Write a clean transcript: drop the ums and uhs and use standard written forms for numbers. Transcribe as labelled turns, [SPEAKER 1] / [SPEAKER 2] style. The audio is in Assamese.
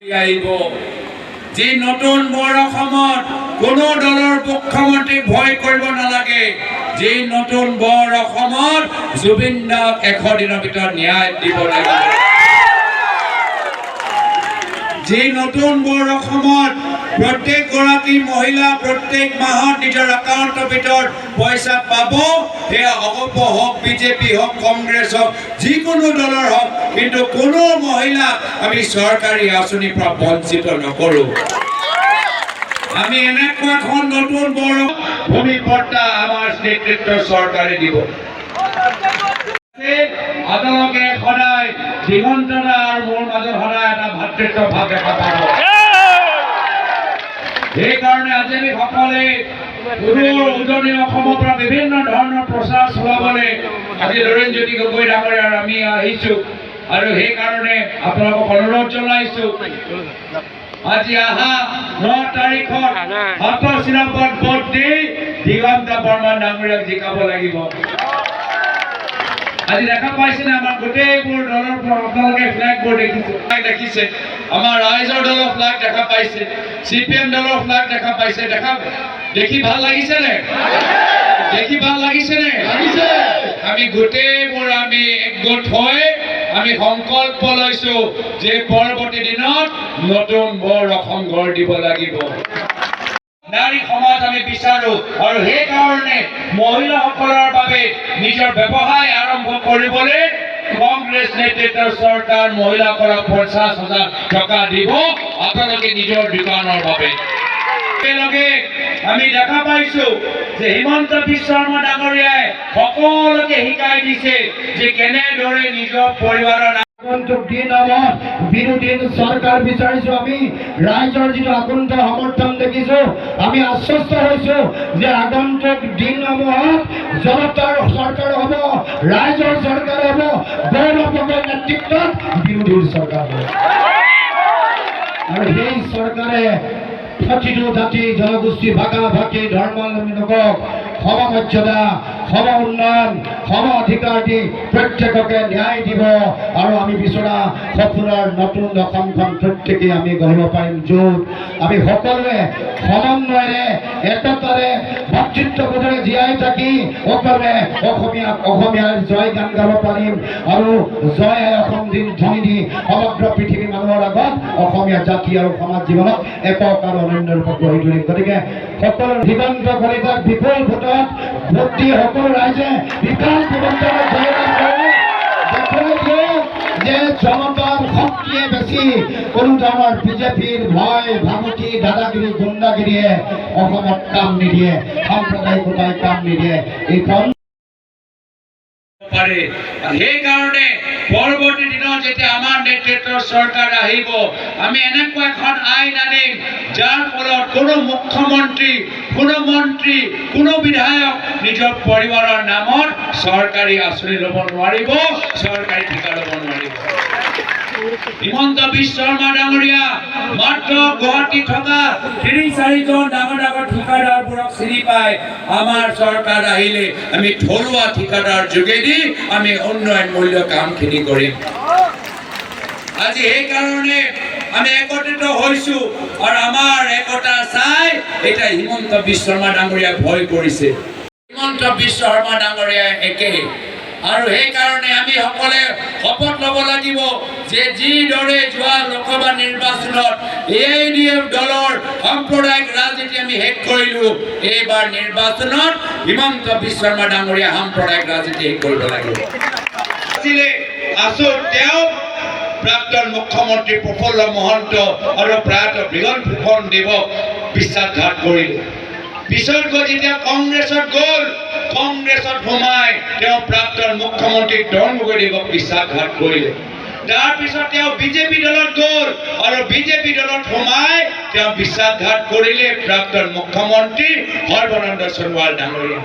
[SPEAKER 1] যি নতুন বৰ অসমত কোনো দলৰ মুখ্যমন্ত্ৰী ভয় কৰিব নালাগে। যি নতুন বৰ অসমত জুবিন দাক 100 দিনৰ ভিতৰত ন্যায় দিব লাগে। যি নতুন বৰ অসমত প্ৰত্যেক গৰাকী মহিলা প্ৰত্যেক মাহত নিজৰ একাউণ্টৰ ভিতৰত পইচা পাব, সেয়া অগপ হওক, বিজেপি হওক, কংগ্ৰেছ হওক, যিকোনো দলৰ হওক, কিন্তু কোনো মহিলাক আমি চৰকাৰী আঁচনিৰ পৰা বঞ্চিত নকৰোঁ। আমি এনেকুৱা এখন নতুন বৰ ভূমি পট্টা আমাৰ নেতৃত্বৰ চৰকাৰে দিব। আপোনালোকে সদায় দিগন্তৰা আৰু মোৰ মাজত সদায় এটা ভাতৃত্ব ভাৱ দেখা পাব। সেইকাৰণে আজি আমি সকলে উজনি অসমৰ পৰা বিভিন্ন ধৰণৰ প্ৰচাৰ চলাবলৈ আজি লৰেণজ্যোতি গগৈ ডাঙৰীয়া আৰু আমি আহিছো, আৰু সেইকাৰণে আপোনালোকক অনুৰোধ জনাইছো, আজি অহা 9 তাৰিখত হাতৰ চিনাপত ভোট দি দিগন্ত বৰ্মন ডাঙৰীয়াক জিকাব লাগিব। আজি দেখা পাইছে না, আমাৰ গোটেইবোৰ দলৰ পৰা আপোনালোকে ফ্লেগবোৰ দেখিছে, আমাৰ ৰাইজৰ দলৰ ফ্লেগ দেখা পাইছে, CPM দলৰ ফ্লেগ দেখা পাইছে। দেখি ভাল লাগিছে নে? দেখি ভাল লাগিছে নে? আমি গোটেইবোৰ আমি একগোট হৈ আমি সংকল্প লৈছো যে পৰৱৰ্তী দিনত নতুন বৰ অসম গঢ় দিব লাগিব। নাৰী সমাজ আমি বিচাৰো, আৰু সেইকাৰণে মহিলাসকলৰ বাবে নিজৰ ব্যৱসায় আৰম্ভ কৰিবলৈ কংগ্ৰেছ নেতৃত্বৰ চৰকাৰ মহিলাসকলক 50,000 টকা দিব আপোনালোকে নিজৰ দোকানৰ বাবে। একেলগে আমি দেখা পাইছো যে হিমন্ত বিশ্ব শৰ্মা ডাঙৰীয়াই সকলোকে শিকাই দিছে যে কেনেদৰে নিজৰ পৰিবাৰৰ আগন্তুক দিন আমাৰ বিৰোধীৰ চৰকাৰ বিচাৰিছো। আমি ৰাইজৰ যিটো আগন্তুক সমৰ্থন দেখিছো, আমি আশ্বস্ত হৈছো যে আগন্তুক দিনসমূহত জনতাৰ চৰকাৰ হ'ব, ৰাইজৰ চৰকাৰ হ'ব, গৌৰৱ গগৈৰ নেতৃত্বত বিৰোধীৰ চৰকাৰ হ'ব। আৰু সেই চৰকাৰে প্ৰতিটো জাতি জনগোষ্ঠী ভাষা ভাষী ধৰ্মাৱলম্বী লোকক সমমৰ্যাদা, সম উন্নয়ন, সম অধিকাৰ দি প্ৰত্যেককে ন্যায় দিব, আৰু আমি বিচৰা সপোনৰ নতুন অসমখন প্ৰত্যেকেই আমি গঢ়িব পাৰিম, য'ত আমি সকলোৱে সমন্বয়েৰে একতাৰে ভাতৃত্ববোধেৰে জীয়াই থাকি সকলোৱে অসমীয়াৰ জয় গান গাব পাৰিম, আৰু জয় অসম দিন ধ্বনি দি সমগ্ৰ পৃথিৱীৰ মানুহৰ আগত অসমীয়া জাতি আৰু সমাজ জীৱনত একক আৰু অনন্য ৰূপত গঢ়ি তুলিম। গতিকে সকলো দিগন্ত কলিতাক বিপুল ভোটত ভোট দি সকলো ৰাইজে বিশাল দিগন্তৰে জয়লাভ কৰে, দেখুৱাই দিয়ে যে জনতাৰ শক্তিয়ে বেছি, কোনো ধৰণৰ বিজেপিৰ ভয় ভাবুকি দাদাগিৰি গুণ্ডাগিৰিয়ে অসমত কাম নিদিয়ে, সাম্প্ৰদায়িকতাই কাম নিদিয়ে। এইখন পাৰে। সেইকাৰণে পৰৱৰ্তী দিনত যেতিয়া আমাৰ নেতৃত্বৰ চৰকাৰ আহিব, আমি এনেকুৱা এখন আইন আনিম যাৰ ফলত কোনো মুখ্যমন্ত্ৰী, কোনো মন্ত্ৰী, কোনো বিধায়ক নিজৰ পৰিবাৰৰ নামত চৰকাৰী আঁচনি ল'ব নোৱাৰিব, চৰকাৰী ঠিকা ল'ব নোৱাৰিব। হিমন্ত বিশ্ব শৰ্মা ডাঙৰীয়া মাত্ৰ গুৱাহাটী থকা 3-4জন ডাঙৰ ডাঙৰ ঠিকাদাৰবোৰক চিনি পায়। আমাৰ চৰকাৰ আহিলে আমি থলুৱা ঠিকাদাৰ যোগেদি আমি উন্নয়ন মূল্য কামখিনি কৰিম। আজি সেইকাৰণে আমি একত্ৰিত হৈছো, আৰু আমাৰ একতা চাই এতিয়া হিমন্ত বিশ্ব শৰ্মা ডাঙৰীয়া ভয় কৰিছে। হিমন্ত বিশ্ব শৰ্মা ডাঙৰীয়া একেই, আৰু সেইকাৰণে আমি সকলে শপত ল'ব লাগিব যে যিদৰে যোৱা লোকসভা নিৰ্বাচনত AIDF দলৰ সাম্প্ৰদায়িক ৰাজনীতি আমি শেষ কৰিলো, এইবাৰ নিৰ্বাচনত হিমন্ত বিশ্ব শৰ্মা ডাঙৰীয়া সাম্প্ৰদায়িক ৰাজনীতি শেষ কৰিব লাগিব। তেওঁ প্ৰাক্তন মুখ্যমন্ত্ৰী প্ৰফুল্ল মহন্ত আৰু প্ৰয়াত বৃহৎ ফুকন দেৱক বিশ্বাসঘাত কৰিলে। পিছত গৈ যেতিয়া কংগ্ৰেছত গ'ল, কংগ্ৰেছত সোমাই তেওঁ প্ৰাক্তন মুখ্যমন্ত্ৰী তৰুণ গগৈদেৱক বিশ্বাসঘাত কৰিলে। তাৰপিছত তেওঁ বিজেপি দলত গ'ল, আৰু বিজেপি দলত সোমাই তেওঁ বিশ্বাসঘাত কৰিলে প্ৰাক্তন মুখ্যমন্ত্ৰী সৰ্বানন্দ সোণোৱাল ডাঙৰীয়া।